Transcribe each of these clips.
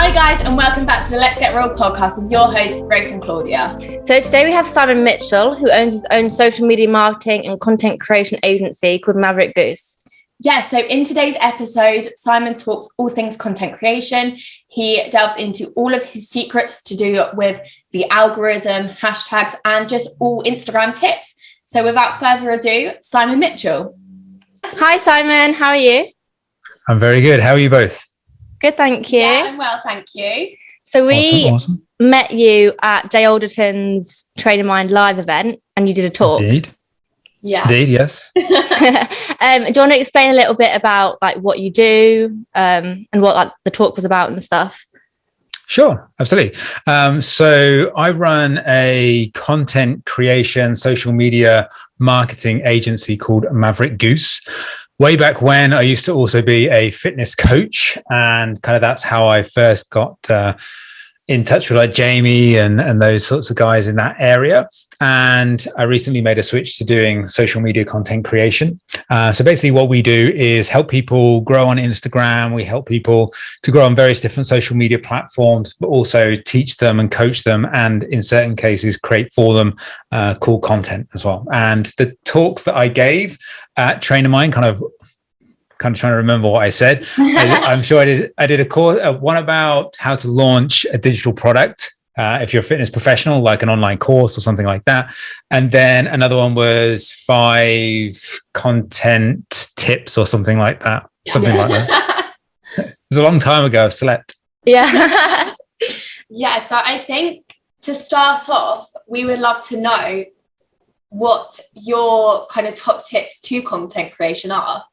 Hi guys, and welcome back to the Let's Get Real podcast with your hosts, Grace and Claudia. So today we have Simon Mitchell, who owns his own social media marketing and content creation agency called Maverick Goose. Yeah, so in today's episode, Simon talks all things content creation. He delves into all of his secrets to do with the algorithm, hashtags, and just all Instagram tips. So without further ado, Simon Mitchell. Hi Simon, how are you? I'm very good. How are you both? Good, thank you. Yeah, I'm well, thank you. So we Awesome. met you at Jay Alderton's Train of Mind live event and you did a talk. Indeed, yes. Do you want to explain a little bit about like what you do and what like the talk was about and stuff? Sure, absolutely. So I run a content creation, social media marketing agency called Maverick Goose. Way back when, I used to also be a fitness coach, and kind of that's how I first got in touch with like Jamie and those sorts of guys in that area. And I recently made a switch to doing social media content creation. So basically what we do is help people grow on Instagram. We help people to grow on various different social media platforms, but also teach them and coach them. And in certain cases, create for them cool content as well. And the talks that I gave at Train of Mind, kind of trying to remember what I said. I'm sure I did a course, one about how to launch a digital product. If you're a fitness professional, like an online course or something like that. And then another one was 5 content tips or something like that. Something like that. It was a long time ago. I've slept. Yeah. Yeah, so I think to start off, we would love to know what your kind of top tips to content creation are.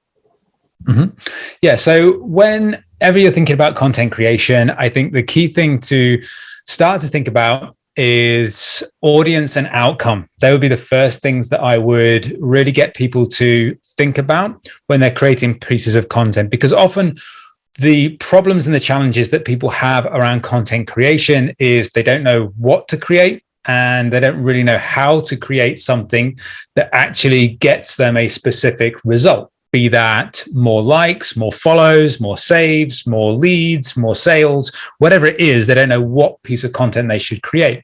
Mm-hmm. Yeah. So whenever you're thinking about content creation, I think the key thing to start to think about is audience and outcome. They would be the first things that I would really get people to think about when they're creating pieces of content, because often the problems and the challenges that people have around content creation is they don't know what to create and they don't really know how to create something that actually gets them a specific result. Be that more likes, more follows, more saves, more leads, more sales, whatever it is, they don't know what piece of content they should create.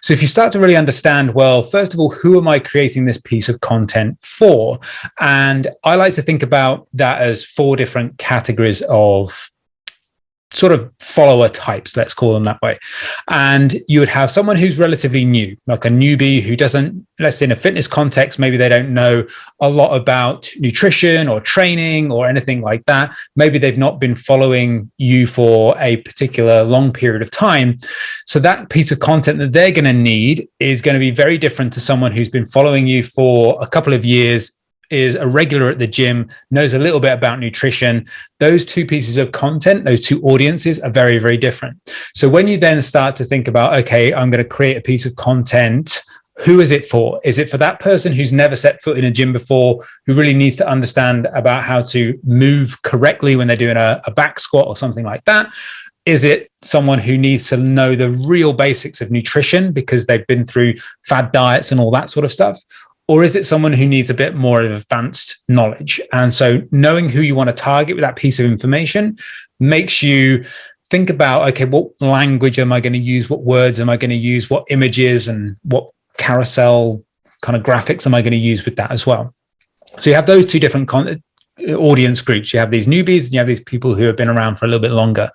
So if you start to really understand, well, first of all, who am I creating this piece of content for? And I like to think about that as 4 different categories of sort of follower types, let's call them that way. And you would have someone who's relatively new, like a newbie who doesn't, let's say in a fitness context, maybe they don't know a lot about nutrition or training or anything like that. Maybe they've not been following you for a particular long period of time. So that piece of content that they're going to need is going to be very different to someone who's been following you for a couple of years, is a regular at the gym, knows a little bit about nutrition. Those 2 pieces of content, those 2 audiences are very, very different. So when you then start to think about, okay, I'm going to create a piece of content, who is it for? Is it for that person who's never set foot in a gym before, who really needs to understand about how to move correctly when they're doing a back squat or something like that? Is it someone who needs to know the real basics of nutrition because they've been through fad diets and all that sort of stuff? Or is it someone who needs a bit more advanced knowledge? And so knowing who you want to target with that piece of information makes you think about, okay, what language am I going to use? What words am I going to use? What images and what carousel kind of graphics am I going to use with that as well? So you have those 2 different audience groups. You have these newbies and you have these people who have been around for a little bit longer.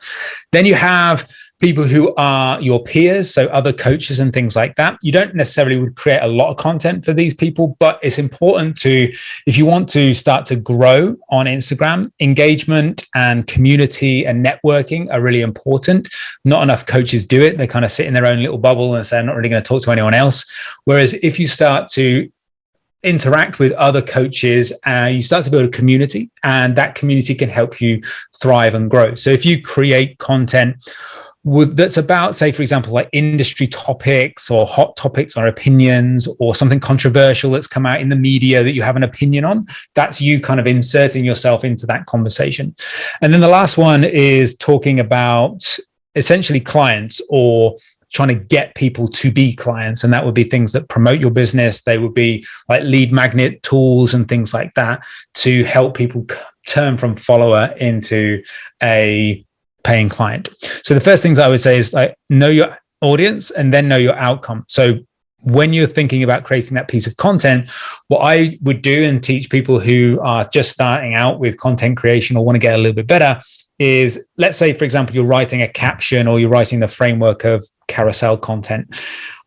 Then you have people who are your peers, so other coaches and things like that. You don't necessarily would create a lot of content for these people, but it's important to, if you want to start to grow on Instagram, engagement and community and networking are really important. Not enough coaches do it. They kind of sit in their own little bubble and say, I'm not really going to talk to anyone else. Whereas if you start to interact with other coaches, you start to build a community, and that community can help you thrive and grow. So if you create content that's about, say, for example, like industry topics or hot topics or opinions or something controversial that's come out in the media that you have an opinion on, that's you kind of inserting yourself into that conversation. And then the last one is talking about essentially clients or trying to get people to be clients. And that would be things that promote your business. They would be like lead magnet tools and things like that to help people turn from follower into a paying client. So the first things I would say is like know your audience and then know your outcome. So when you're thinking about creating that piece of content, what I would do and teach people who are just starting out with content creation or want to get a little bit better is, let's say, for example, you're writing a caption or you're writing the framework of carousel content.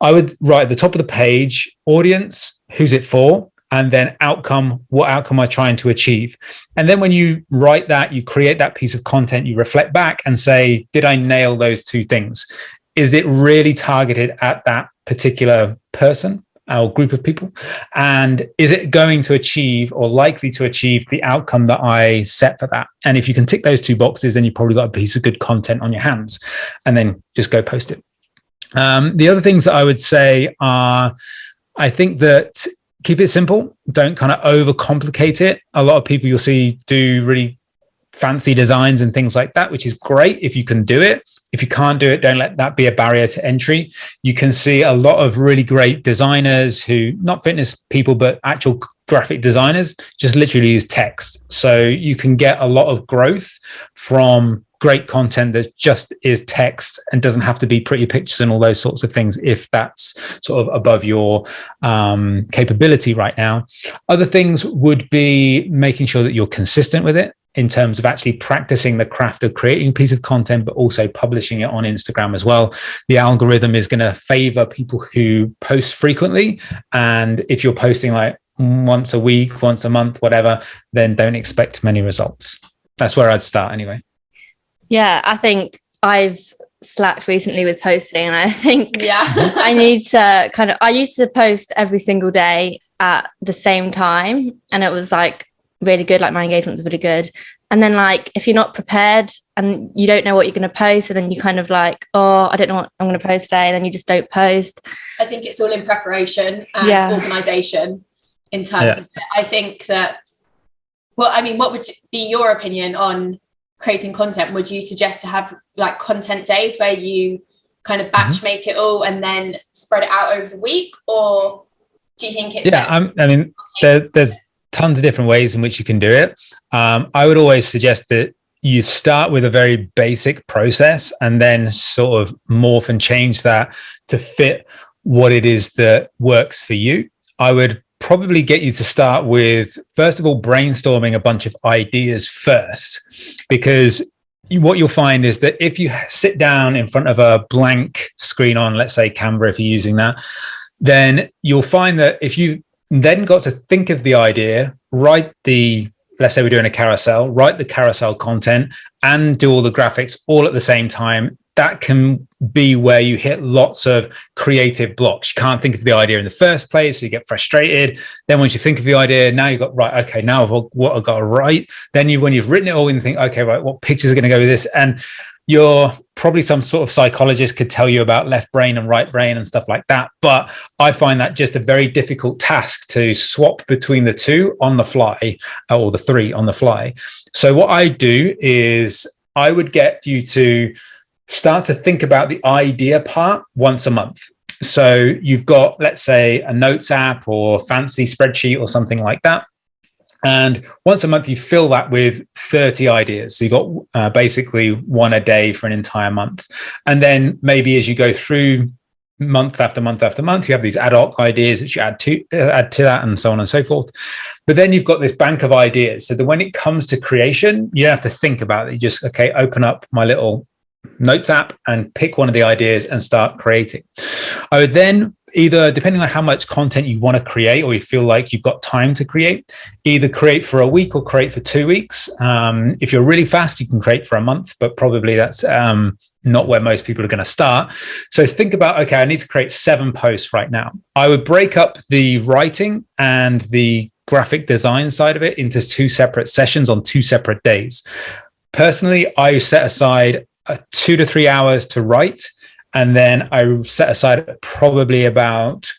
I would write at the top of the page, audience, who's it for? And then outcome, what outcome am I trying to achieve? And then when you write that, you create that piece of content, you reflect back and say, did I nail those two things? Is it really targeted at that particular person or group of people? And is it going to achieve or likely to achieve the outcome that I set for that? And if you can tick those two boxes, then you've probably got a piece of good content on your hands, and then just go post it. The other things that I would say are, I think that keep it simple. Don't kind of overcomplicate it. A lot of people you'll see do really fancy designs and things like that, which is great if you can do it. If you can't do it, don't let that be a barrier to entry. You can see a lot of really great designers who, not fitness people, but actual graphic designers, just literally use text. So you can get a lot of growth from great content that just is text and doesn't have to be pretty pictures and all those sorts of things if that's sort of above your capability right now. Other things would be making sure that you're consistent with it in terms of actually practicing the craft of creating a piece of content, but also publishing it on Instagram as well. The algorithm is going to favor people who post frequently. And if you're posting like once a week, once a month, whatever, then don't expect many results. That's where I'd start anyway. Yeah, I think I've slacked recently with posting, and I think I need to I used to post every single day at the same time, and it was like really good, like my engagement was really good. And then like if you're not prepared and you don't know what you're going to post, and then you kind of like, oh, I don't know what I'm going to post today, and then you just don't post. I think it's all in preparation and organization in terms of it. I think that, well, I mean, what would be your opinion on creating content? Would you suggest to have like content days where you kind of batch make it all and then spread it out over the week, or do you think it's I mean there's tons of different ways in which you can do it. I would always suggest that you start with a very basic process and then sort of morph and change that to fit what it is that works for you. I would probably get you to start with, first of all, brainstorming a bunch of ideas first, because what you'll find is that if you sit down in front of a blank screen on, let's say Canva, if you're using that, then you'll find that if you then got to think of the idea, let's say we're doing a carousel, write the carousel content and do all the graphics all at the same time, that can be where you hit lots of creative blocks. You can't think of the idea in the first place, so you get frustrated. Then once you think of the idea, now you've got, right, okay, now what I've got to write. Then when you've written it all, you think, okay, right, what pictures are going to go with this? And you're probably some sort of psychologist could tell you about left brain and right brain and stuff like that. But I find that just a very difficult task to swap between the two on the fly, or the three on the fly. So what I do is I would get you to start to think about the idea part once a month. So you've got, let's say, a notes app or fancy spreadsheet or something like that. And once a month, you fill that with 30 ideas. So you've got basically one a day for an entire month. And then maybe as you go through month after month after month, you have these ad hoc ideas which you add to that, and so on and so forth. But then you've got this bank of ideas. So that when it comes to creation, you don't have to think about it. You just, okay, open up my little notes app and pick one of the ideas and start creating. I would then either, depending on how much content you want to create or you feel like you've got time to create, either create for a week or create for 2 weeks. If you're really fast, you can create for a month, but probably that's not where most people are going to start. So think about, okay, I need to create 7 posts right now. I would break up the writing and the graphic design side of it into 2 separate sessions on 2 separate days. Personally, I set aside 2 to 3 hours to write. And then I set aside probably about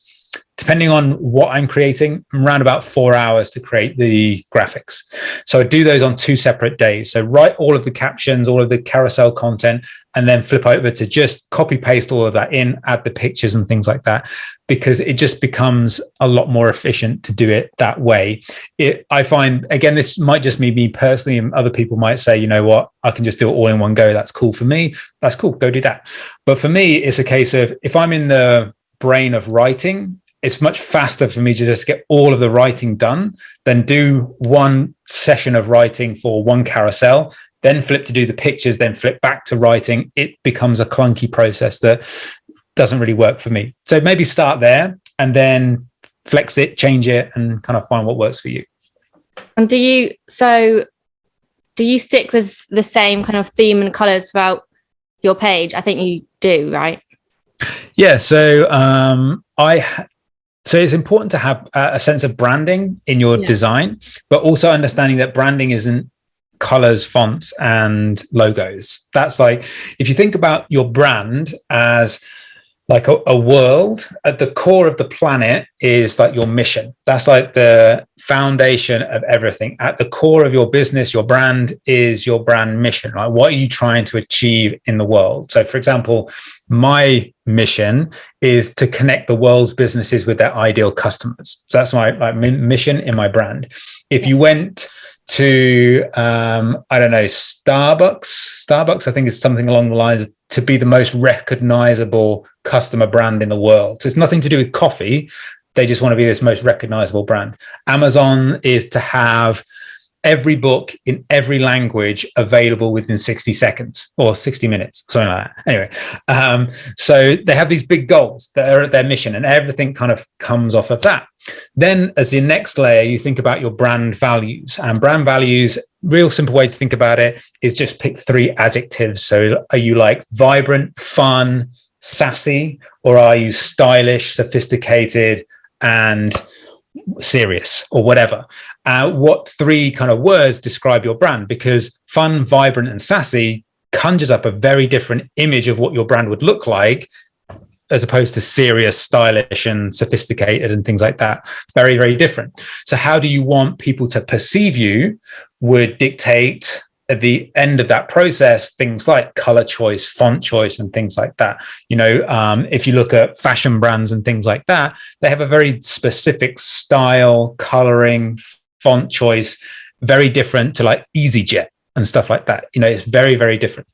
depending on what I'm creating, around about 4 hours to create the graphics. So I do those on 2 separate days. So write all of the captions, all of the carousel content, and then flip over to just copy paste all of that in, add the pictures and things like that, because it just becomes a lot more efficient to do it that way. I find, again, this might just be me personally, and other people might say, you know what, I can just do it all in one go. That's cool for me. That's cool. Go do that. But for me, it's a case of, if I'm in the brain of writing, it's much faster for me to just get all of the writing done than do one session of writing for one carousel, then flip to do the pictures, then flip back to writing. It becomes a clunky process that doesn't really work for me. So maybe start there and then flex it, change it, and kind of find what works for you. And do you stick with the same kind of theme and colors throughout your page? I think you do, right? Yeah. So so it's important to have a sense of branding in your design, but also understanding that branding isn't colors, fonts, and logos. That's like, if you think about your brand as like a world, at the core of the planet is like your mission. That's like the foundation of everything. At the core of your business, your brand is your brand mission. Like, what are you trying to achieve in the world? So, for example, my mission is to connect the world's businesses with their ideal customers. So that's my mission in my brand. If you went to I don't know, Starbucks I think is something along the lines of to be the most recognizable customer brand in the world. So it's nothing to do with coffee. They just want to be this most recognizable brand. Amazon is to have every book in every language available within 60 seconds or 60 minutes, something like that. Anyway, so they have these big goals that are at their mission, and everything kind of comes off of that. Then as the next layer, you think about your brand values. And brand values, real simple way to think about it is just pick 3 adjectives. So are you like vibrant, fun, sassy, or are you stylish, sophisticated, and serious, or whatever? What 3 kind of words describe your brand? Because fun, vibrant, and sassy conjures up a very different image of what your brand would look like, as opposed to serious, stylish, and sophisticated and things like that. Very, very different. So how do you want people to perceive you would dictate at the end of that process things like color choice, font choice, and things like that. You know, if you look at fashion brands and things like that, they have a very specific style, coloring, font choice, very different to like EasyJet and stuff like that. You know, it's very, very different.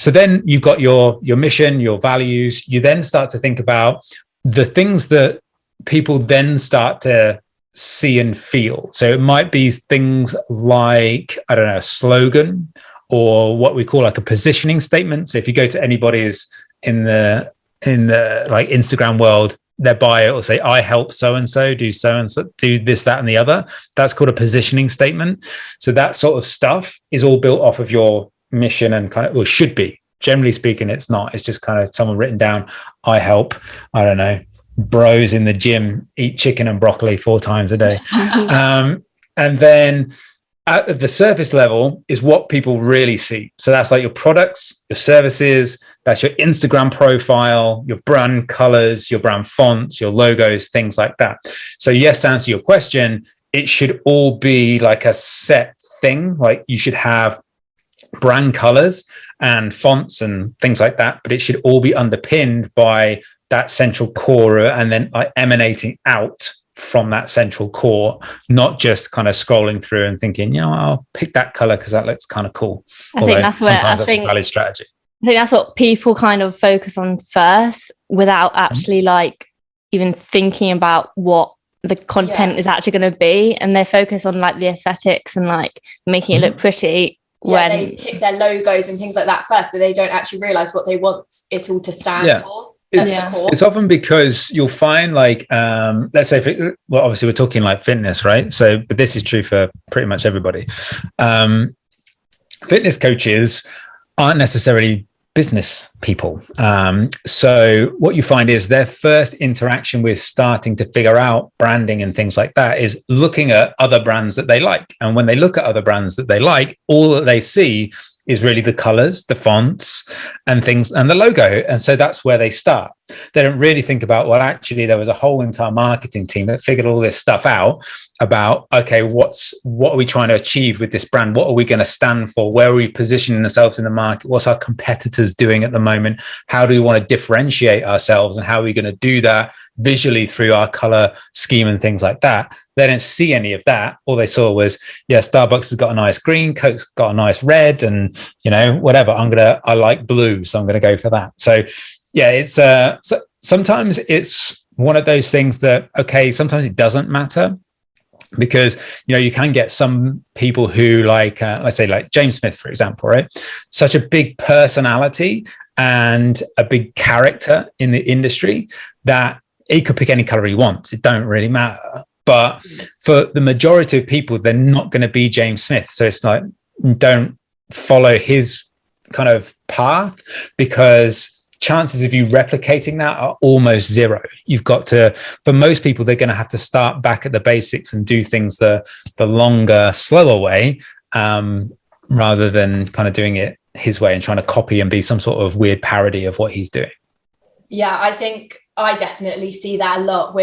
So then you've got your mission, your values. You then start to think about the things that people then start to see and feel. So it might be things like, I don't know, a slogan, or what we call like a positioning statement. So if you go to anybody's in the like Instagram world, their bio will say, I help so and so, do this, that, and the other. That's called a positioning statement. So that sort of stuff is all built off of your mission, and kind of, well, should be. Generally speaking, it's not. It's just kind of someone written down, I help, I don't know, bros in the gym eat chicken and broccoli 4 times a day. And then at the surface level is what people really see. So that's like your products, your services, that's your Instagram profile, your brand colors, your brand fonts, your logos, things like that. So yes, to answer your question, it should all be like a set thing. Like you should have brand colors and fonts and things like that, but it should all be underpinned by that central core, and then emanating out from that central core, not just kind of scrolling through and thinking, you know, I'll pick that color because that looks kind of cool. I think that's a valid strategy. I think that's what people kind of focus on first, without actually like even thinking about what the content is actually going to be, and they focus on like the aesthetics and like making it look pretty. When they pick their logos and things like that first, but they don't actually realize what they want it all to stand for. It's often because you'll find like, let's say, well, obviously we're talking like fitness, right? So, but this is true for pretty much everybody. Fitness coaches aren't necessarily business people. So what you find is their first interaction with starting to figure out branding and things like that is looking at other brands that they like. And when they look at other brands that they like, all that they see is really the colors, the fonts, and things, and the logo. And so that's where they start. They don't really think about, well, actually, there was a whole entire marketing team that figured all this stuff out about, okay, what are we trying to achieve with this brand? What are we going to stand for? Where are we positioning ourselves in the market? What's our competitors doing at the moment? How do we want to differentiate ourselves? And how are we going to do that visually through our color scheme and things like that? They didn't see any of that. All they saw was, yeah, Starbucks has got a nice green, Coke's got a nice red, and whatever. I like blue, so I'm gonna go for that. So yeah, it's so sometimes it's one of those things that, okay, sometimes it doesn't matter, because you can get some people who let's say like James Smith, for example, right? Such a big personality and a big character in the industry that he could pick any color he wants. It don't really matter. But for the majority of people, they're not going to be James Smith. So it's like, don't follow his kind of path, because chances of you replicating that are almost zero. You've got to, for most people, they're going to have to start back at the basics and do things the longer, slower way, rather than kind of doing it his way and trying to copy and be some sort of weird parody of what he's doing. Yeah, I think I definitely see that a lot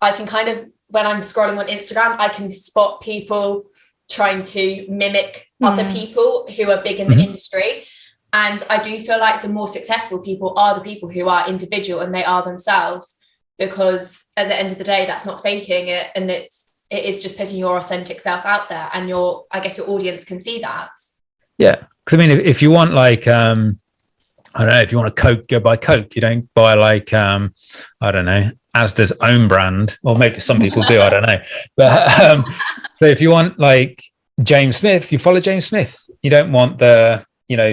I can kind of, when I'm scrolling on Instagram, I can spot people trying to mimic other people who are big in the industry. And I do feel like the more successful people are the people who are individual and they are themselves, because at the end of the day, that's not faking it. And it is just putting your authentic self out there, and I guess your audience can see that. Yeah. Because I mean, if you want I don't know, if you want a Coke, go buy Coke. You don't buy I don't know, Asda's own brand, or maybe some people do, I don't know. But so if you want James Smith, you follow James Smith. You don't want the,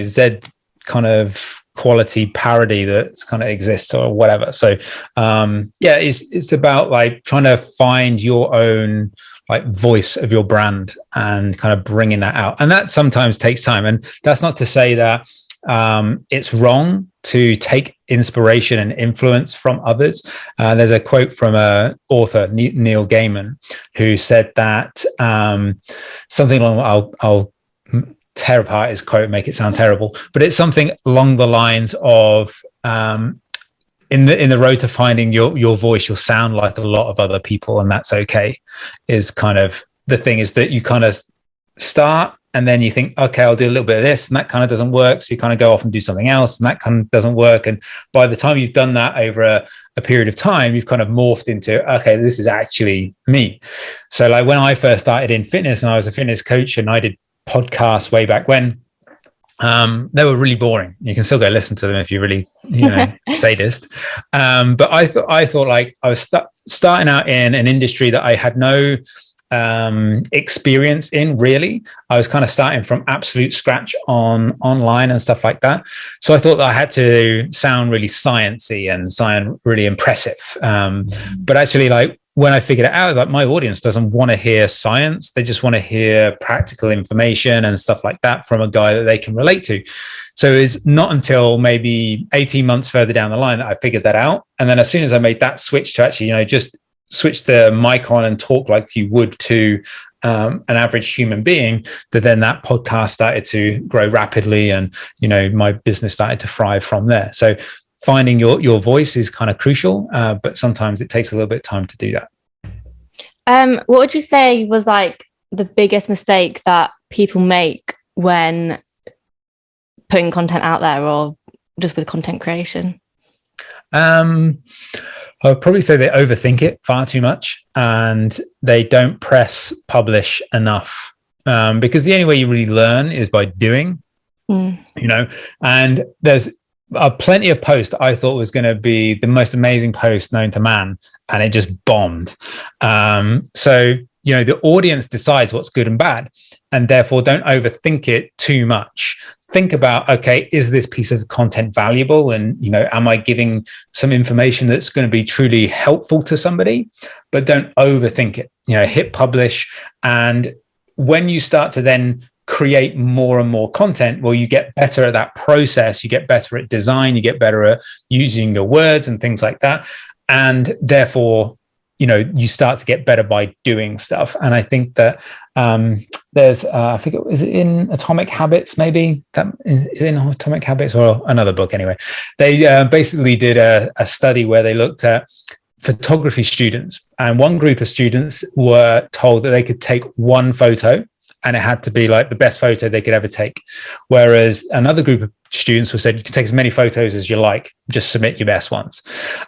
Z kind of quality parody that kind of exists or whatever. So it's about trying to find your own voice of your brand and kind of bringing that out. And that sometimes takes time. And that's not to say that it's wrong to take inspiration and influence from others. There's a quote from an author, Neil Gaiman, who said that something along, I'll tear apart his quote, make it sound terrible, but it's something along the lines of in the road to finding your voice, you'll sound like a lot of other people, and that's okay. Is kind of the thing, is that you kind of start and then you think, okay, I'll do a little bit of this, and that kind of doesn't work. So you kind of go off and do something else, and that kind of doesn't work. And by the time you've done that over a period of time, you've kind of morphed into, okay, this is actually me. So when I first started in fitness, and I was a fitness coach, and I did podcasts way back when, they were really boring. You can still go listen to them if you really, sadist. But I thought I was starting out in an industry that I had no experience in, really. I was kind of starting from absolute scratch online and stuff like that. So I thought that I had to sound really sciencey and sound really impressive. But actually, when I figured it out, I was my audience doesn't want to hear science. They just want to hear practical information and stuff like that from a guy that they can relate to. So it's not until maybe 18 months further down the line that I figured that out. And then as soon as I made that switch to actually, just switch the mic on and talk like you would to an average human being, then that podcast started to grow rapidly, and my business started to thrive from there. So finding your voice is kind of crucial, but sometimes it takes a little bit of time to do that. What would you say was the biggest mistake that people make when putting content out there, or just with content creation? I would probably say they overthink it far too much, and they don't press publish enough, because the only way you really learn is by doing, and there's plenty of posts I thought was going to be the most amazing post known to man, and it just bombed. So the audience decides what's good and bad, and therefore don't overthink it too much. Think about, okay, is this piece of content valuable? And, am I giving some information that's going to be truly helpful to somebody? But don't overthink it. Hit publish. And when you start to then create more and more content, well, you get better at that process. You get better at design. You get better at using your words and things like that. And therefore, you start to get better by doing stuff. And I think that there's I think is it in Atomic Habits, maybe that is in Atomic Habits or another book anyway. They basically did a study where they looked at photography students, and one group of students were told that they could take one photo and it had to be like the best photo they could ever take, whereas another group of students were said you can take as many photos as you like, just submit your best ones.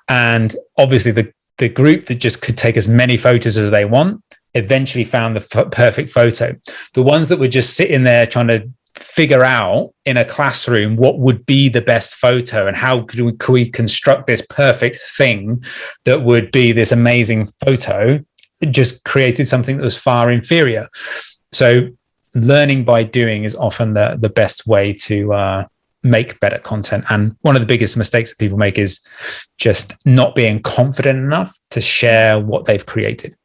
And obviously the group that just could take as many photos as they want eventually found the perfect photo. The ones that were just sitting there trying to figure out in a classroom what would be the best photo and how could we construct this perfect thing that would be this amazing photo, it just created something that was far inferior. So learning by doing is often the best way to make better content. And one of the biggest mistakes that people make is just not being confident enough to share what they've created.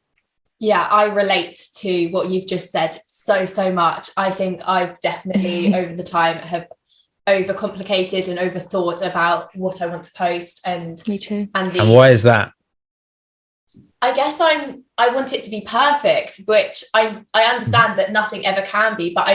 Yeah, I relate to what you've just said so much. I think I've definitely over the time have overcomplicated and overthought about what I want to post. And me too. And why is that? I guess I want it to be perfect, which I understand that nothing ever can be, but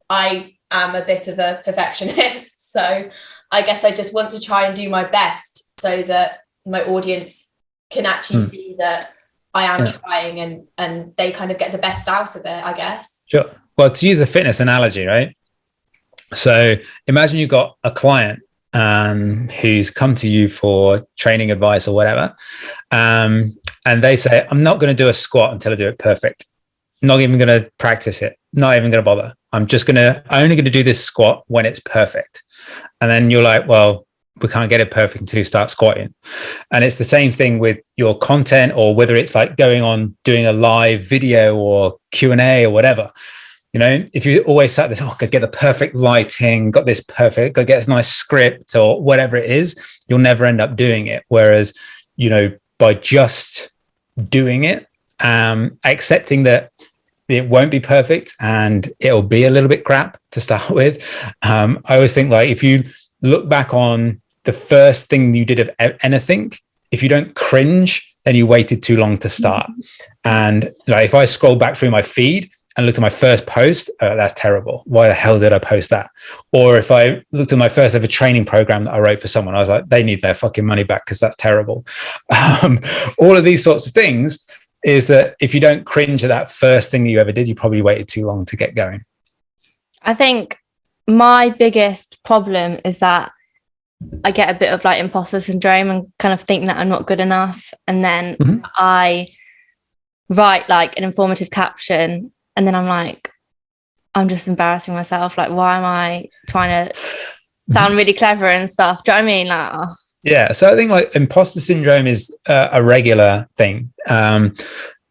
I am a bit of a perfectionist. So I guess I just want to try and do my best so that my audience can actually see that I am trying and they kind of get the best out of it, I guess. Sure. Well, to use a fitness analogy, right? So imagine you've got a client who's come to you for training advice or whatever. And they say, I'm not going to do a squat until I do it perfect. I'm not even going to practice it. Not even going to bother. I'm only going to do this squat when it's perfect. And then you're like, well, we can't get it perfect until you start squatting. And it's the same thing with your content, or whether it's like going on doing a live video or Q&A or whatever. If you always sat this, I could get the perfect lighting, got this perfect, got get this nice script or whatever it is, you'll never end up doing it. Whereas, by just doing it, accepting that it won't be perfect and it'll be a little bit crap to start with. I always think, like, if you look back on the first thing you did of anything, if you don't cringe, then you waited too long to start. And if I scroll back through my feed and looked at my first post, that's terrible. Why the hell did I post that? Or if I looked at my first ever training program that I wrote for someone, I was like, they need their fucking money back because that's terrible. All of these sorts of things is that if you don't cringe at that first thing you ever did, you probably waited too long to get going. I think my biggest problem is that I get a bit of like imposter syndrome and kind of think that I'm not good enough. And then I write like an informative caption and then I'm like, I'm just embarrassing myself. Like, why am I trying to sound really clever and stuff? Do you know what I mean? Like, Yeah. So I think like imposter syndrome is a regular thing.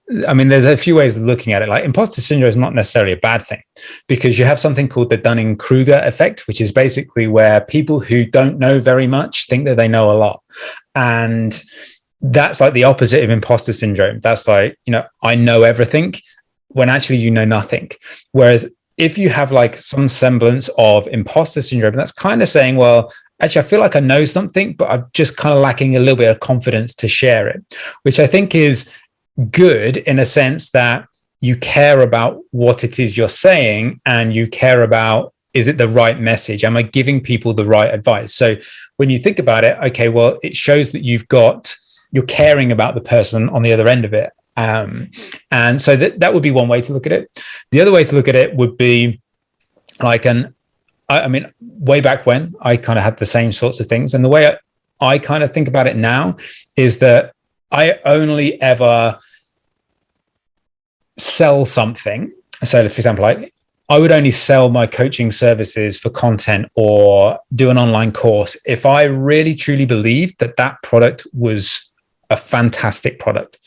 There's a few ways of looking at it. Like, imposter syndrome is not necessarily a bad thing, because you have something called the Dunning-Kruger effect, which is basically where people who don't know very much think that they know a lot. And that's like the opposite of imposter syndrome. That's like, I know everything, when actually you know nothing. Whereas if you have like some semblance of imposter syndrome, that's kind of saying, well, actually, I feel like I know something, but I'm just kind of lacking a little bit of confidence to share it, which I think is good in a sense that you care about what it is you're saying, and you care about, is it the right message? Am I giving people the right advice? So when you think about it, okay, well, it shows that you're caring about the person on the other end of it. And so that would be one way to look at it. The other way to look at it would be like way back when I kind of had the same sorts of things. And the way I kind of think about it now is that I only ever sell something. So for example, I would only sell my coaching services for content or do an online course if I really truly believed that that product was a fantastic product.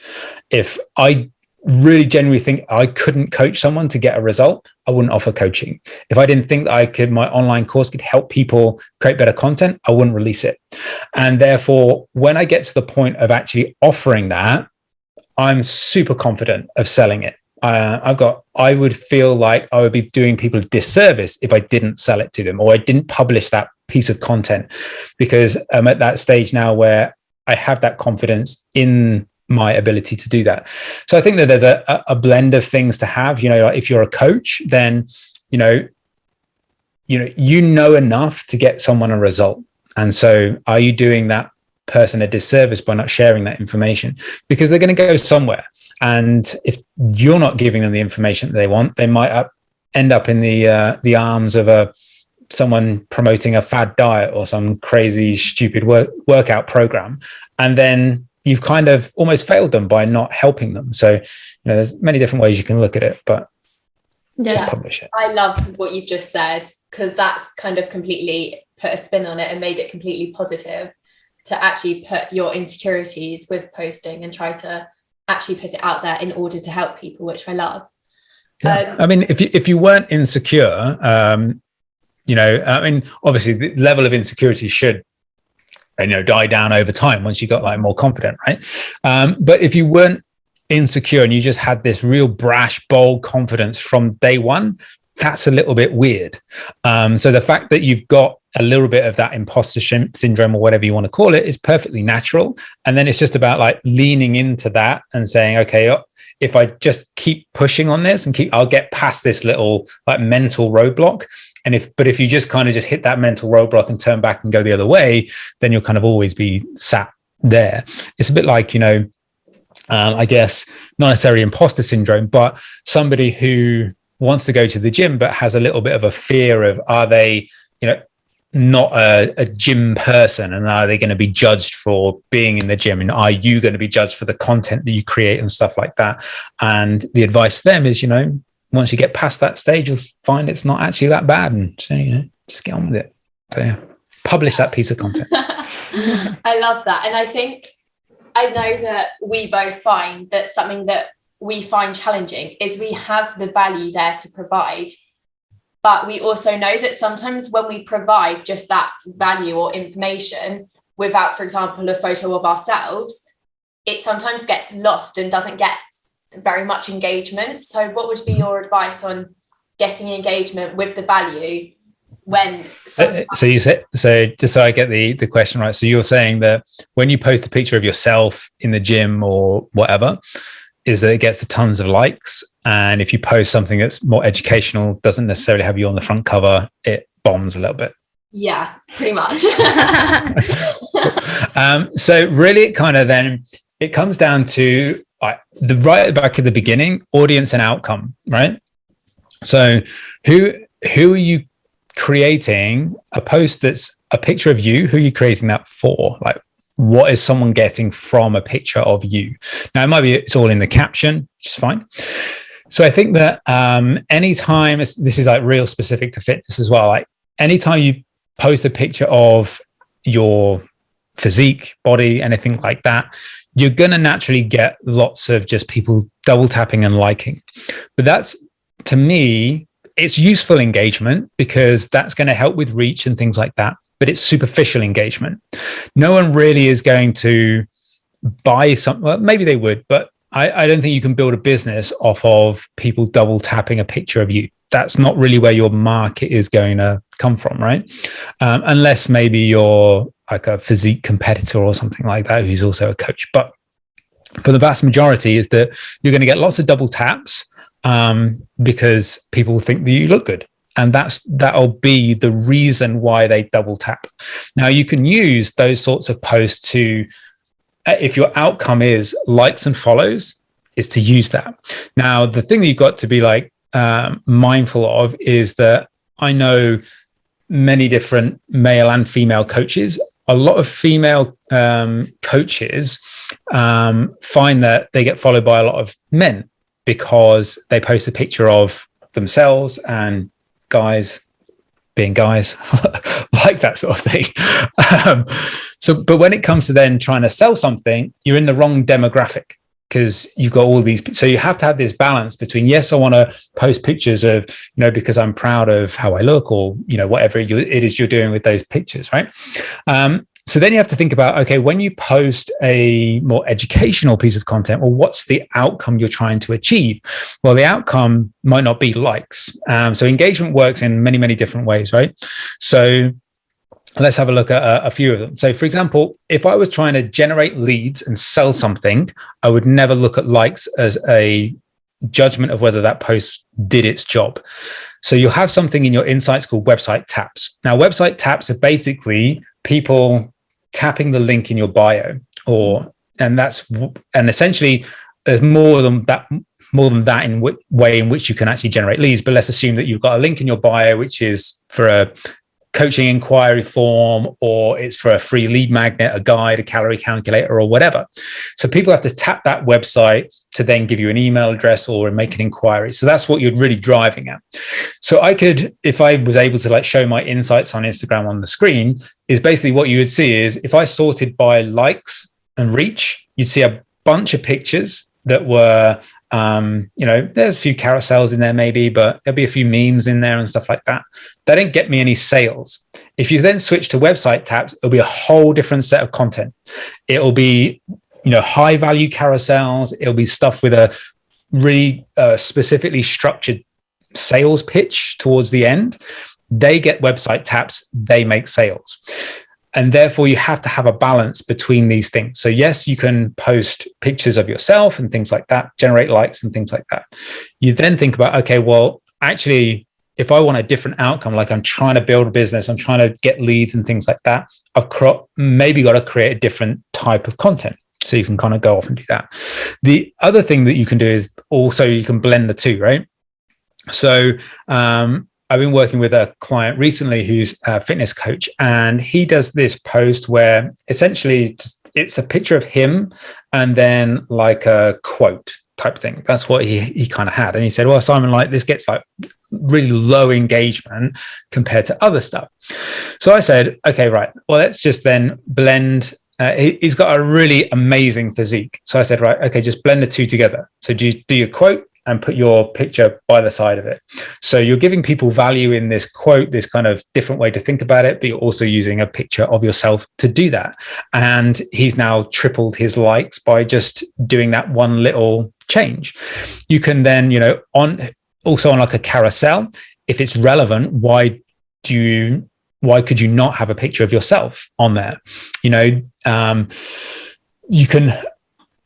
If I really genuinely think I couldn't coach someone to get a result, I wouldn't offer coaching. If I didn't think that my online course could help people create better content, I wouldn't release it. And therefore, when I get to the point of actually offering that, I'm super confident of selling it. I would feel like I would be doing people a disservice if I didn't sell it to them, or I didn't publish that piece of content, because I'm at that stage now where I have that confidence in my ability to do that. So I think that there's a blend of things to have. Like if you're a coach, then you know enough to get someone a result. And so are you doing that person a disservice by not sharing that information? Because they're going to go somewhere, and if you're not giving them the information that they want, they might end up in the arms of someone promoting a fad diet or some crazy stupid workout program, and then you've kind of almost failed them by not helping them. So there's many different ways you can look at it, but just publish it. I love what you've just said, because that's kind of completely put a spin on it and made it completely positive, to actually put your insecurities with posting and try to actually put it out there in order to help people, which I love. I mean, if you weren't insecure, obviously the level of insecurity should die down over time once you got like more confident, right? But if you weren't insecure and you just had this real brash, bold confidence from day one, that's a little bit weird. So the fact that you've got a little bit of that imposter syndrome or whatever you want to call it is perfectly natural. And then it's just about like leaning into that and saying, okay, if I just keep pushing on this and I'll get past this little like mental roadblock. And if you just kind of just hit that mental roadblock and turn back and go the other way, then you'll kind of always be sat there. It's a bit like, I guess not necessarily imposter syndrome, but somebody who wants to go to the gym, but has a little bit of a fear of, are they, not a gym person, and are they going to be judged for being in the gym, and are you going to be judged for the content that you create and stuff like that? And the advice to them is, once you get past that stage, you'll find it's not actually that bad, and so just get on with it. So publish that piece of content. I love that. And I know that we both find that something that we find challenging is we have the value there to provide, but we also know that sometimes when we provide just that value or information without, for example, a photo of ourselves, it sometimes gets lost and doesn't get very much engagement. So what would be your advice on getting engagement with the value when so you said, so just so I get the question right, so you're saying that when you post a picture of yourself in the gym or whatever, is that it gets tons of likes, and if you post something that's more educational, doesn't necessarily have you on the front cover, it bombs a little bit? Yeah, pretty much. So really it kind of then it comes down to the right back at the beginning, audience and outcome, right? So who are you creating a post that's a picture of you? Who are you creating that for? Like, what is someone getting from a picture of you? Now, it might be it's all in the caption, which is fine. So I think that anytime, this is like real specific to fitness as well, like anytime you post a picture of your physique, body, anything like that, you're going to naturally get lots of just people double tapping and liking. But that's, to me, it's useful engagement because that's going to help with reach and things like that. But it's superficial engagement. No one really is going to buy something. Well, maybe they would, but I don't think you can build a business off of people double tapping a picture of you. That's not really where your market is going to come from, right? Unless maybe you're like a physique competitor or something like that, who's also a coach. But for the vast majority is that you're going to get lots of double taps because people think that you look good. And that'll be the reason why they double tap. Now, you can use those sorts of posts to, if your outcome is likes and follows, is to use that. Now, the thing that you've got to be like mindful of is that I know many different male and female coaches. A lot of female coaches find that they get followed by a lot of men because they post a picture of themselves and guys being guys like that sort of thing. But when it comes to then trying to sell something, you're in the wrong demographic because you've got all these. So you have to have this balance between, yes, I want to post pictures of, because I'm proud of how I look or, whatever it is you're doing with those pictures, right? So then you have to think about, okay, when you post a more educational piece of content, well, what's the outcome you're trying to achieve? Well, the outcome might not be likes. So engagement works in many, many different ways, right? So let's have a look at a few of them. So for example, if I was trying to generate leads and sell something, I would never look at likes as a judgment of whether that post did its job. So you'll have something in your insights called website taps. Now, website taps are basically people tapping the link in your bio, and essentially there's more than that in way in which you can actually generate leads. But let's assume that you've got a link in your bio, which is for a coaching inquiry form, or it's for a free lead magnet, a guide, a calorie calculator, or whatever. So people have to tap that website to then give you an email address or make an inquiry. So that's what you're really driving at. So I could, if I was able to show my insights on Instagram on the screen, is basically what you would see is if I sorted by likes and reach, you'd see a bunch of pictures that were there's a few carousels in there maybe, but there'll be a few memes in there and stuff like that. They didn't get me any sales. If you then switch to website taps, it'll be a whole different set of content. It'll be, high value carousels. It'll be stuff with a really specifically structured sales pitch towards the end. They get website taps, they make sales. And therefore, you have to have a balance between these things. So yes, you can post pictures of yourself and things like that, generate likes and things like that. You then think about, okay, well, actually, if I want a different outcome, like I'm trying to build a business, I'm trying to get leads and things like that, I've maybe got to create a different type of content. So you can kind of go off and do that. The other thing that you can do is also you can blend the two, right? So I've been working with a client recently who's a fitness coach, and he does this post where essentially it's a picture of him and then like a quote type thing. That's what he kind of had. And he said, well, Simon, this gets really low engagement compared to other stuff. So I said, okay, right. Well, let's just then blend. He's got a really amazing physique. So I said, right, okay, just blend the two together. So do your quote and put your picture by the side of it. So you're giving people value in this quote, this kind of different way to think about it, but you're also using a picture of yourself to do that. And he's now tripled his likes by just doing that one little change. You can then, on like a carousel, if it's relevant, why could you not have a picture of yourself on there? You can.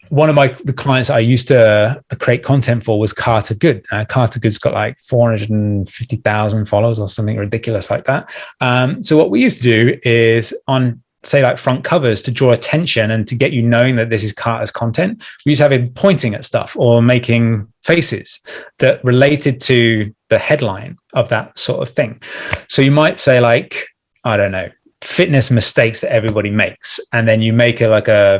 One of the clients I used to create content for was Carter Good. Carter Good's got 450,000 followers or something ridiculous like that. So what we used to do is on, say, front covers to draw attention and to get you knowing that this is Carter's content, we used to have him pointing at stuff or making faces that related to the headline of that sort of thing. So you might say I don't know, fitness mistakes that everybody makes, and then you make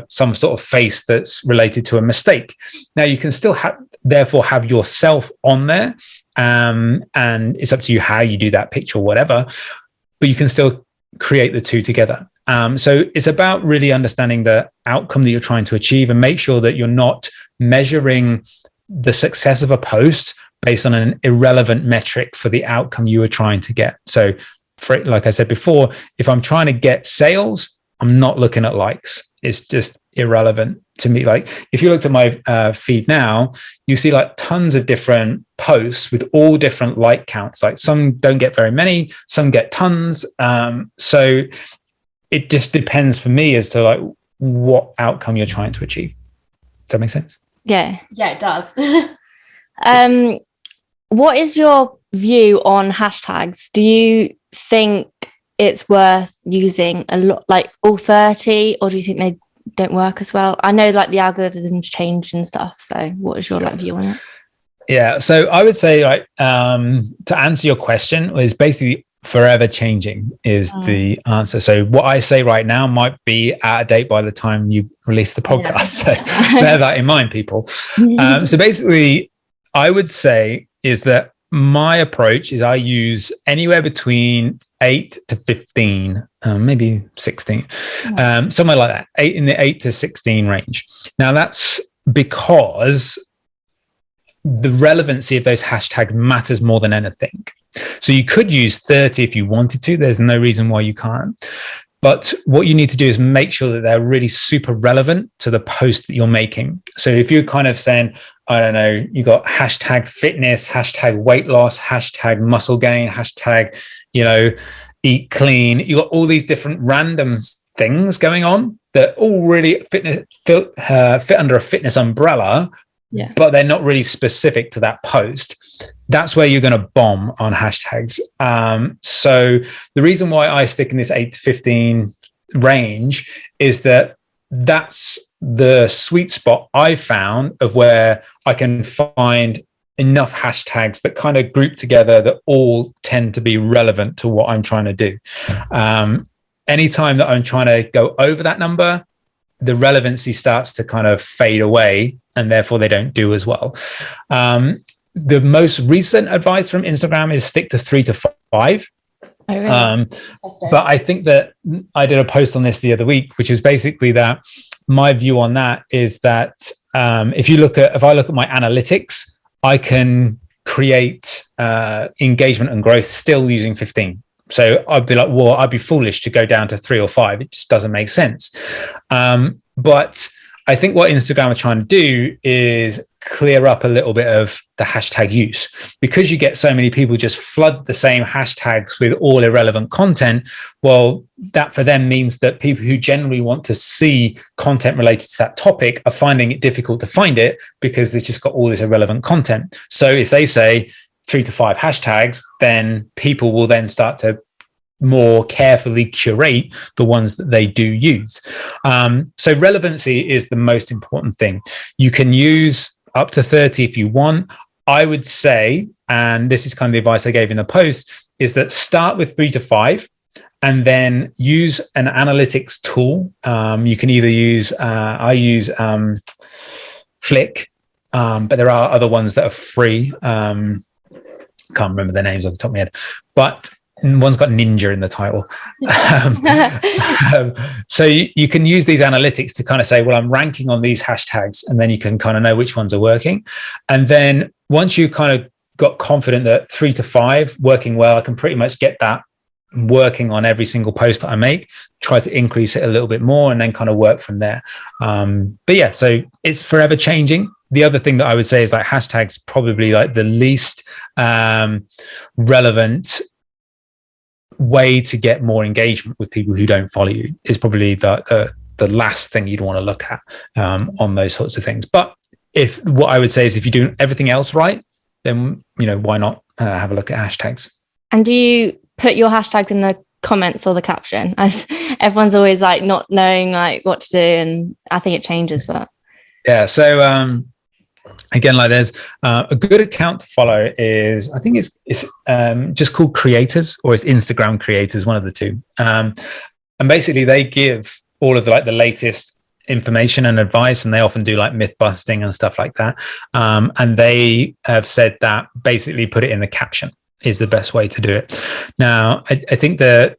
some sort of face that's related to a mistake. Now you can still therefore have yourself on there, and it's up to you how you do that picture or whatever, but you can still create the two together. So it's about really understanding the outcome that you're trying to achieve and make sure that you're not measuring the success of a post based on an irrelevant metric for the outcome you were trying to get. So like I said before, if I'm trying to get sales, I'm not looking at likes. It's just irrelevant to me. If you looked at my feed now, you see tons of different posts with all different like counts. Some don't get very many, some get tons. So it just depends for me as to what outcome you're trying to achieve. Does that make sense? Yeah. Yeah, it does. What is your view on hashtags? Do you think it's worth using a lot, all 30, or do you think they don't work as well? I know the algorithms change and stuff. So what is your view on it? Yeah. So I would say to answer your question is basically forever changing is the answer. So what I say right now might be out of date by the time you release the podcast. Yeah. So bear that in mind, people. So basically I would say is that my approach is I use anywhere between 8 to 15, maybe 16, somewhere like that, in the 8 to 16 range. Now that's because the relevancy of those hashtags matters more than anything. So you could use 30 if you wanted to. There's no reason why you can't. But what you need to do is make sure that they're really super relevant to the post that you're making. So if you're kind of saying, I don't know, you got hashtag fitness, hashtag weight loss, hashtag muscle gain, hashtag, eat clean. You got all these different random things going on that all really fit under a fitness umbrella, but they're not really specific to that post. That's where you're going to bomb on hashtags. So the reason why I stick in this 8 to 15 range is that that's the sweet spot I found of where I can find enough hashtags that kind of group together that all tend to be relevant to what I'm trying to do. Anytime that I'm trying to go over that number, the relevancy starts to kind of fade away, and therefore they don't do as well. The most recent advice from Instagram is stick to 3 to 5. Oh, really? But I think that I did a post on this the other week, which is basically that my view on that is that if I look at my analytics, I can create engagement and growth still using 15. So I'd be like, well, I'd be foolish to go down to 3 or 5. It just doesn't make sense. But I think what Instagram are trying to do is clear up a little bit of the hashtag use, because you get so many people just flood the same hashtags with all irrelevant content. Well, that for them means that people who generally want to see content related to that topic are finding it difficult to find it because they've just got all this irrelevant content. So if they say 3 to 5 hashtags, then people will then start to more carefully curate the ones that they do use. So relevancy is the most important thing. You can use up to 30 if you want. I would say, and this is kind of the advice I gave in the post, is that start with 3 to 5 and then use an analytics tool. You can either use, I use Flick, but there are other ones that are free. Can't remember their names off the top of my head, but one's got ninja in the title. So you can use these analytics to kind of say, well, I'm ranking on these hashtags, and then you can kind of know which ones are working. And then once you kind of got confident that 3 to 5 working well, I can pretty much get that working on every single post that I make, try to increase it a little bit more, and then kind of work from there. But yeah, so it's forever changing. The other thing that I would say is like hashtags probably like the least relevant way to get more engagement with people who don't follow you. Is probably the last thing you'd want to look at on those sorts of things. But what I would say is if you're doing everything else right, then why not have a look at hashtags. And do you put your hashtags in the comments or the caption? Everyone's always like not knowing like what to do, and I think it changes. But yeah, so again, like there's a good account to follow is, I think it's just called Creators, or it's Instagram Creators, one of the two. And basically they give all of the latest information and advice, and they often do like myth busting and stuff like that. And they have said that basically put it in the caption is the best way to do it. Now, I think the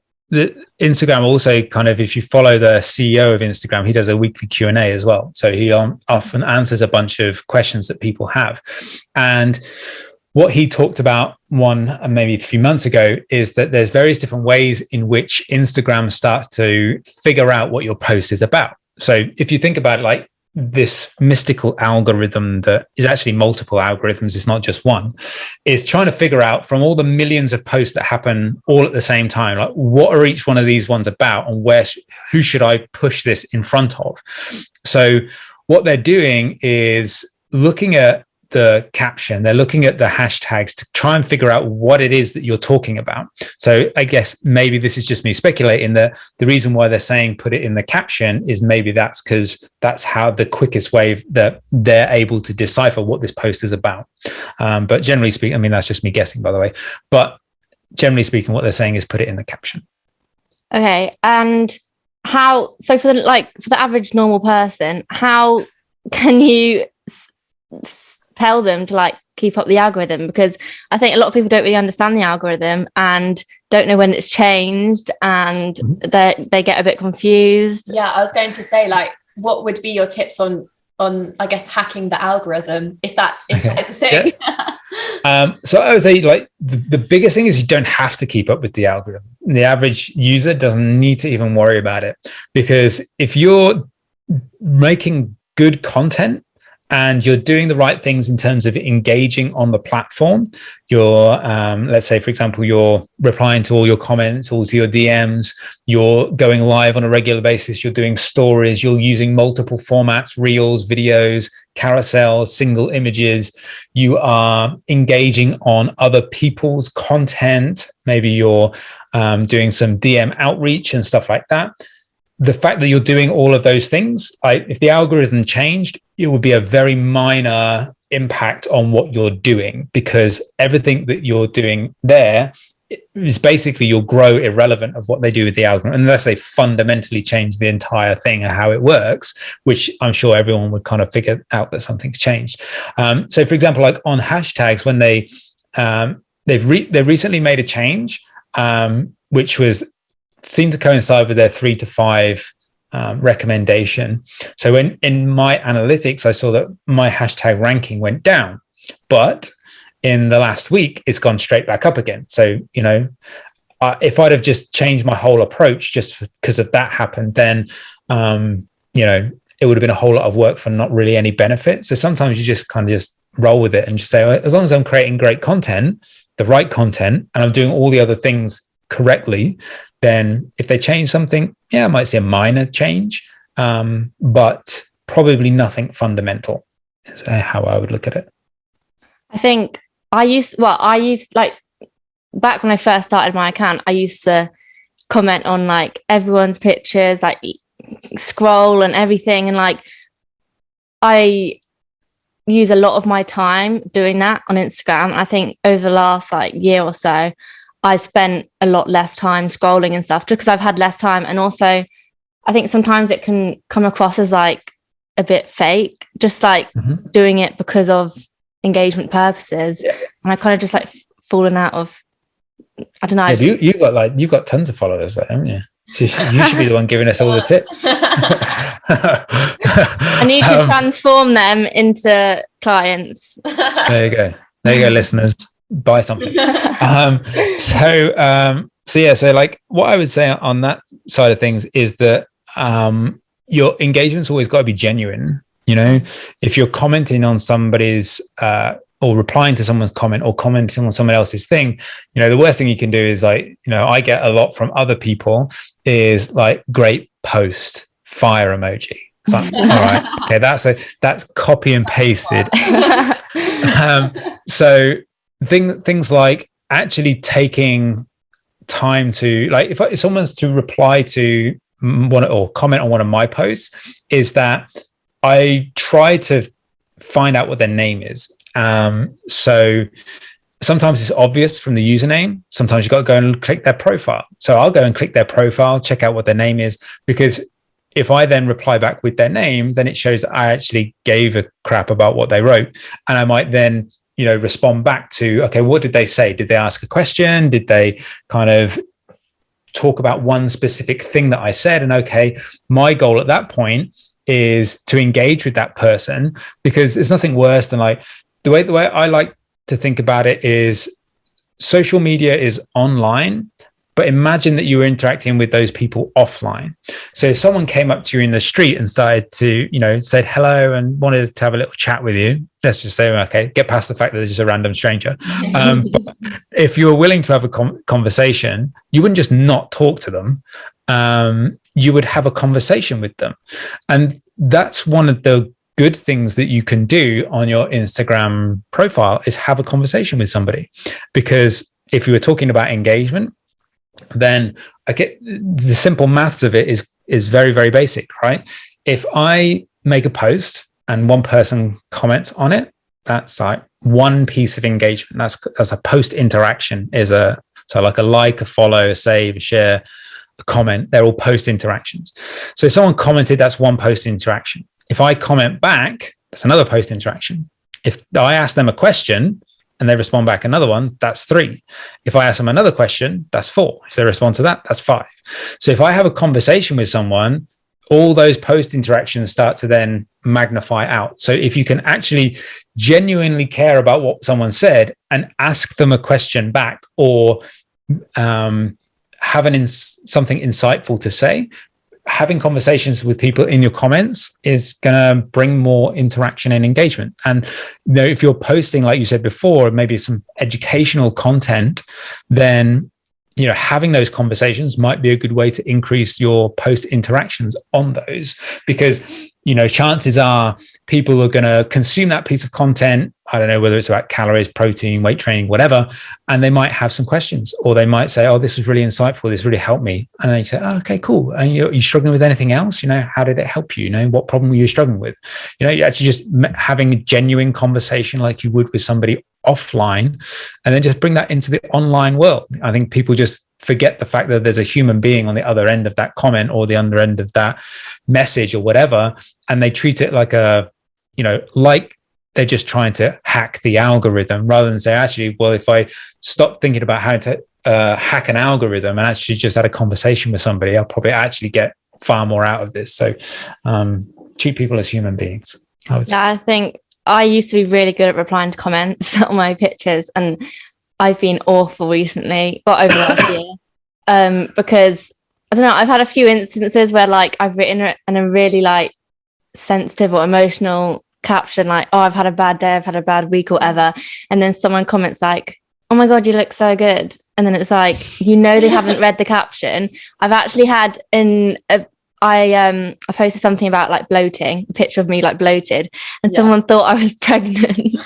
Instagram also kind of, if you follow the CEO of Instagram, he does a weekly Q&A as well. So he often answers a bunch of questions that people have. And what he talked about maybe a few months ago is that there's various different ways in which Instagram starts to figure out what your post is about. So if you think about like this mystical algorithm that is actually multiple algorithms, it's not just one, is trying to figure out from all the millions of posts that happen all at the same time, like what are each one of these ones about, and who should I push this in front of? So what they're doing is looking at the caption, they're looking at the hashtags to try and figure out what it is that you're talking about. So I guess maybe this is just me speculating that the reason why they're saying put it in the caption is maybe that's because that's how the quickest way that they're able to decipher what this post is about. But generally speaking, I mean, that's just me guessing, by the way, but generally speaking, what they're saying is put it in the caption. Okay. And so for the average normal person, how can you tell them to like keep up the algorithm? Because I think a lot of people don't really understand the algorithm and don't know when it's changed, and they get a bit confused. Yeah, I was going to say, like, what would be your tips on I guess hacking the algorithm, if that is a thing? Yeah. So I would say like the biggest thing is you don't have to keep up with the algorithm. The average user doesn't need to even worry about it, because if you're making good content and you're doing the right things in terms of engaging on the platform, you're, let's say, for example, you're replying to all your comments, all to your DMs, you're going live on a regular basis, you're doing stories, you're using multiple formats, reels, videos, carousels, single images, you are engaging on other people's content, maybe you're doing some DM outreach and stuff like that. The fact that you're doing all of those things, if the algorithm changed, it would be a very minor impact on what you're doing, because everything that you're doing there is basically, you'll grow irrelevant of what they do with the algorithm, unless they fundamentally change the entire thing and how it works, which I'm sure everyone would kind of figure out that something's changed. So for example, like on hashtags, when they've recently made a change, which seemed to coincide with their 3 to 5 recommendation. So in my analytics, I saw that my hashtag ranking went down, but in the last week, it's gone straight back up again. So, if I'd have just changed my whole approach just because of that happened, then, it would have been a whole lot of work for not really any benefit. So sometimes you just kind of just roll with it and just say, as long as I'm creating great content, the right content, and I'm doing all the other things correctly, then if they change something, I might see a minor change, but probably nothing fundamental is how I would look at it. I think I used like back when I first started my account, I used to comment on like everyone's pictures, like scroll and everything. And like, I use a lot of my time doing that on Instagram. I think over the last like year or so, I spent a lot less time scrolling and stuff, just because I've had less time. And also I think sometimes it can come across as like a bit fake, just like doing it because of engagement purposes. And I kind of just like fallen out of, I don't know. You've got tons of followers there, haven't you? So you should be the one giving us all the tips. I need to transform them into clients. There you go, listeners. Buy something. So like what I would say on that side of things is that your engagement's always got to be genuine. If you're commenting on somebody's or replying to someone's comment or commenting on someone else's thing, the worst thing you can do is like, I get a lot from other people is like, great post, fire emoji. It's like, all right, okay, that's copy and pasted. So things like actually taking time to, like, if someone's to reply to one or comment on one of my posts, is that I try to find out what their name is. So sometimes it's obvious from the username. Sometimes you've got to go and click their profile. So I'll go and click their profile, check out what their name is, because if I then reply back with their name, then it shows that I actually gave a crap about what they wrote. And I might then, respond back to, okay, what did they say? Did they ask a question? Did they kind of talk about one specific thing that I said? And okay, my goal at that point is to engage with that person, because there's nothing worse than like the way I like to think about it is social media is online, but imagine that you were interacting with those people offline. So if someone came up to you in the street and started to, said hello and wanted to have a little chat with you, let's just say, okay, get past the fact that they're just a random stranger. But if you were willing to have a conversation, you wouldn't just not talk to them. You would have a conversation with them. And that's one of the good things that you can do on your Instagram profile, is have a conversation with somebody. Because if you were talking about engagement, then the simple maths of it is very, very basic, right? If I make a post and one person comments on it, that's like one piece of engagement. That's a post interaction, so like a like, a follow, a save, a share, a comment. They're all post interactions. So if someone commented, that's one post interaction. If I comment back, that's another post interaction. If I ask them a question and they respond back another one, that's 3. If I ask them another question, that's 4. If they respond to that, that's 5. So if I have a conversation with someone, all those post interactions start to then magnify out. So if you can actually genuinely care about what someone said and ask them a question back, or have something insightful to say, having conversations with people in your comments is going to bring more interaction and engagement. And if you're posting, like you said before, maybe some educational content, then having those conversations might be a good way to increase your post interactions on those, because chances are people are going to consume that piece of content. I don't know whether it's about calories, protein, weight training, whatever, and they might have some questions, or they might say, "Oh, this was really insightful. This really helped me." And then you say, "Oh, okay, cool. And you're struggling with anything else? How did it help you? What problem were you struggling with?" You're actually just having a genuine conversation like you would with somebody offline, and then just bring that into the online world. I think people just forget the fact that there's a human being on the other end of that comment or the other end of that message or whatever, and they treat it like like they're just trying to hack the algorithm, rather than say, actually, well, if I stop thinking about how to hack an algorithm and actually just had a conversation with somebody, I'll probably actually get far more out of this. So treat people as human beings, I would say. I think I used to be really good at replying to comments on my pictures, and I've been awful recently, or over last year, because I don't know, I've had a few instances where I've written in a really sensitive or emotional caption, "Oh, I've had a bad day, I've had a bad week," or whatever, and then someone comments "Oh my god, you look so good," and then it's they haven't read the caption. I've actually had I posted something about bloating, a picture of me bloated, and someone thought I was pregnant.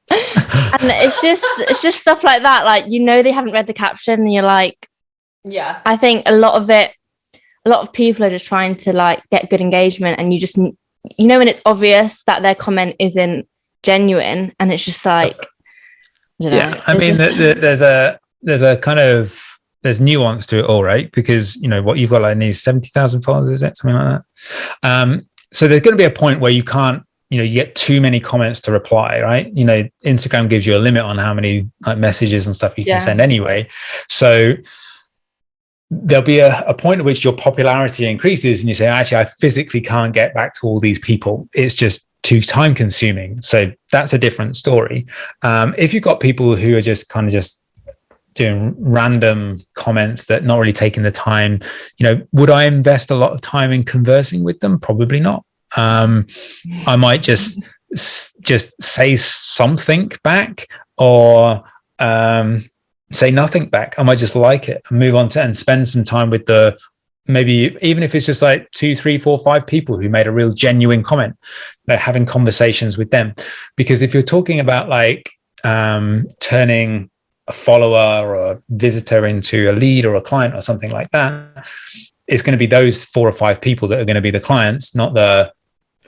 And it's just stuff like that, they haven't read the caption, and you're I think a lot of people are just trying to get good engagement, and you just when it's obvious that their comment isn't genuine, and it's just I don't know. Yeah, I mean, there's nuance to it all, right? Because what you've got needs 70,000 followers, is it something like that? So there's going to be a point where you can't, you get too many comments to reply, right? Instagram gives you a limit on how many messages and stuff you can send anyway. So there'll be a point at which your popularity increases, and you say, actually, I physically can't get back to all these people. It's just too time consuming. So that's a different story. If you've got people who are just doing random comments that not really taking the time, would I invest a lot of time in conversing with them? Probably not. I might just say something back, or say nothing back. I might just like it and move on to and spend some time with maybe even if it's just 2, 3, 4, 5 people who made a real genuine comment, having conversations with them. Because if you're talking about turning a follower or a visitor into a lead or a client or something like that, it's going to be those 4 or 5 people that are going to be the clients, not the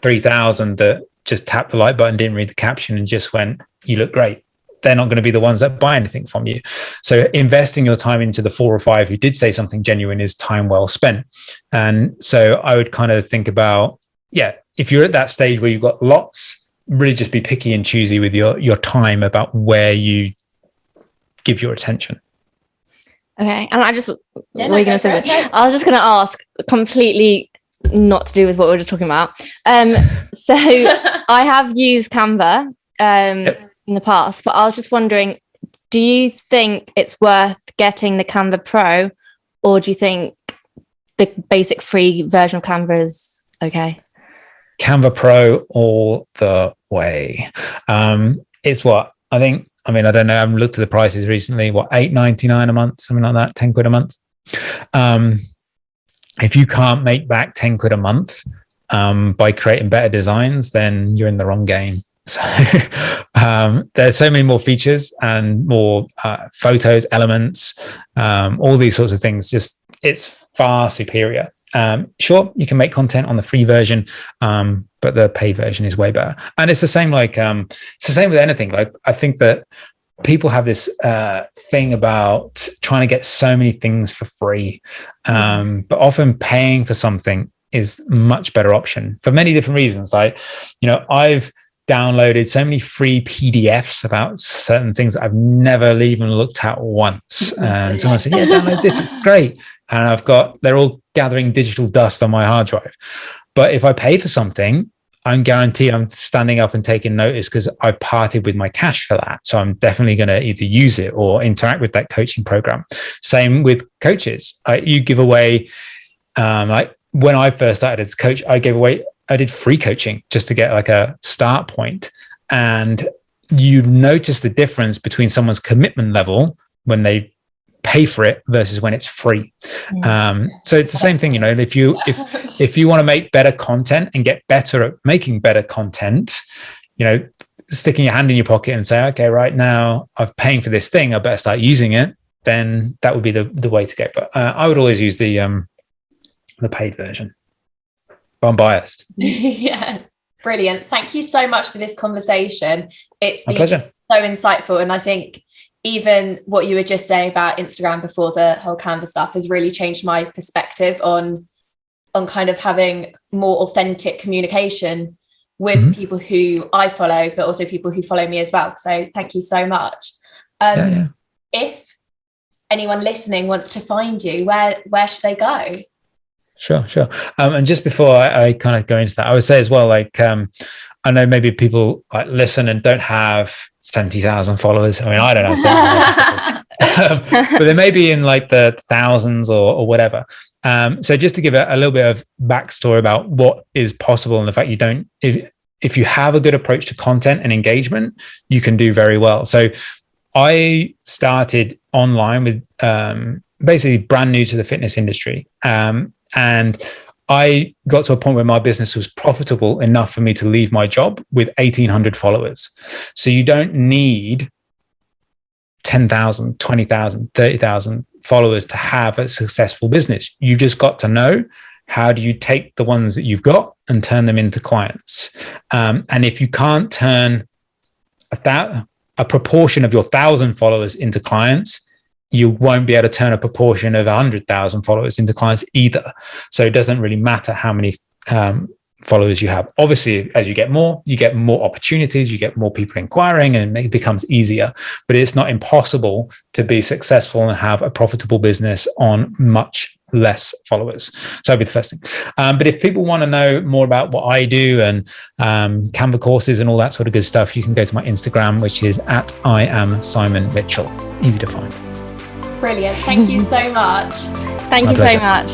3,000 that just tapped the like button, didn't read the caption, and just went, "You look great." They're not going to be the ones that buy anything from you. So investing your time into the 4 or 5 who did say something genuine is time well spent. And so I would think about, if you're at that stage where you've got lots, really just be picky and choosy with your time about where you give your attention. Okay. And I just, what are you going to say? No. I was just going to ask, completely not to do with what we were just talking about. So I have used Canva in the past, but I was just wondering, do you think it's worth getting the Canva Pro, or do you think the basic free version of Canva is okay? Canva Pro all the way. It's what I think. I mean, I don't know. I haven't looked at the prices recently. What, $8.99 a month, something like that, 10 quid a month. If you can't make back 10 quid a month by creating better designs, then you're in the wrong game. So there's so many more features and more photos, elements, all these sorts of things. Just it's far superior. Sure, you can make content on the free version, but the paid version is way better. And it's the same it's the same with anything. I think that people have this thing about trying to get so many things for free, but often paying for something is a much better option for many different reasons. I've downloaded so many free PDFs about certain things that I've never even looked at once. And someone said, download this, it's great. And they're all gathering digital dust on my hard drive. But if I pay for something, I'm guaranteed I'm standing up and taking notice because I've parted with my cash for that. So I'm definitely going to either use it or interact with that coaching program. Same with coaches. You give away, when I first started as a coach, I did free coaching just to get like a start point. And you notice the difference between someone's commitment level when they pay for it versus when it's free. So it's the same thing, you know, if you want to make better content and get better at making better content, you know, sticking your hand in your pocket and say, okay, right now I'm paying for this thing, I better start using it, then that would be the way to go. But I would always use the paid version. But I'm biased. Yeah, brilliant. Thank you so much for this conversation. It's been my pleasure. So insightful. And I think even what you were just saying about Instagram before the whole Canva stuff has really changed my perspective on kind of having more authentic communication with people who I follow, but also people who follow me as well. So thank you so much. If anyone listening wants to find you, where should they go? Sure. And just before I kind of go into that, I would say as well, like, I know maybe people like listen and don't have 70,000 followers. I mean, I don't know, but they may be in like the thousands or whatever. So just to give a little bit of backstory about what is possible and the fact if you have a good approach to content and engagement, you can do very well. So I started online with basically brand new to the fitness industry. And I got to a point where my business was profitable enough for me to leave my job with 1,800 followers. So you don't need 10,000, 20,000, 30,000 followers to have a successful business. You just got to know, how do you take the ones that you've got and turn them into clients? And if you can't turn a proportion of your 1,000 followers into clients, you won't be able to turn a proportion of 100,000 followers into clients either. So it doesn't really matter how many followers you have. Obviously, as you get more opportunities, you get more people inquiring, and it becomes easier. But it's not impossible to be successful and have a profitable business on much less followers. So that'd be the first thing. But if people want to know more about what I do and Canva courses and all that sort of good stuff, you can go to my Instagram, which is @IamSimonMitchell. Easy to find. Brilliant. Thank you so much. Thank you so much.